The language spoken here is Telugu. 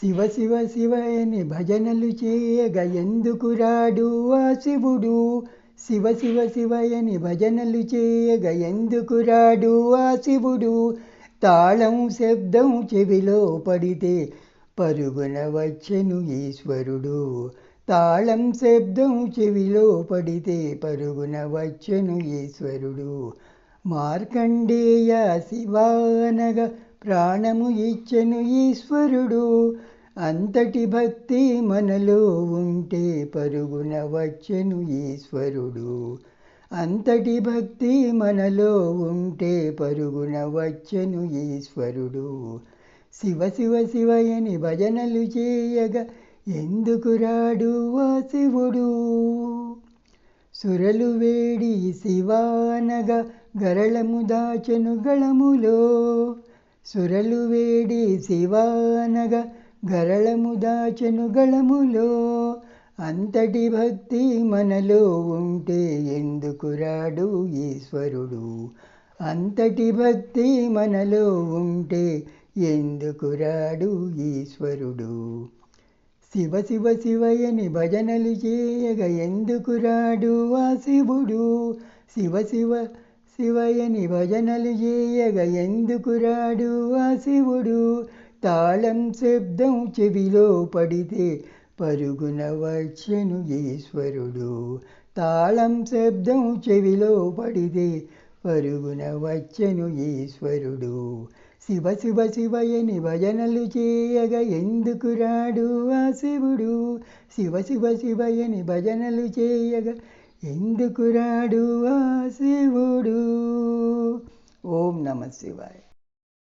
శివ శివ శివయని భజనలు చేయగ ఎందుకు రాడు ఆ శివుడు. శివ శివ శివయని భజనలు చేయగ ఎందుకు రాడు ఆ శివుడు. తాళం శబ్దం చెవిలో పడితే పరుగున వచ్చెను ఈశ్వరుడు. తాళం శబ్దం చెవిలో పడితే పరుగున వచ్చెను ఈశ్వరుడు. మార్కండేయ శివానగా ప్రాణము ఇచ్చెను ఈశ్వరుడు. అంతటి భక్తి మనలో ఉంటే పరుగున వచ్చెను ఈశ్వరుడు. అంతటి భక్తి మనలో ఉంటే పరుగున వచ్చెను ఈశ్వరుడు. శివ శివ శివయని భజనలు చేయగా ఎందుకు రాడు ఆ శివుడు. సురలు వేడి శివానగా గరళము దాచెను గళములో. సురలు వేడి శివానగా గరళము దాచెను గళములో. అంతటి భక్తి మనలో ఉంటే ఎందుకు రాడు ఈశ్వరుడు. అంతటి భక్తి మనలో ఉంటే ఎందుకు రాడు ఈశ్వరుడు. శివ శివ శివయని భజనలు చేయగా ఎందుకు రాడు ఆ శివుడు. శివ శివ శివయని భజనలు చేయగా ఎందుకు రాడు ఆ శివుడు. తాళం శబ్దం చెవిలో పడితే పరుగున వచ్చెను ఈశ్వరుడు. తాళం శబ్దం చెవిలో పడితే పరుగున వచ్చెను ఈశ్వరుడు. శివ శివ శివయని భజనలు చేయగా ఎందుకు రాడు ఆ శివుడు. శివ శివ శివయని భజనలు చేయగా ఎందుకు రాడు ఆ శివుడు. ఓం నమః శివాయ.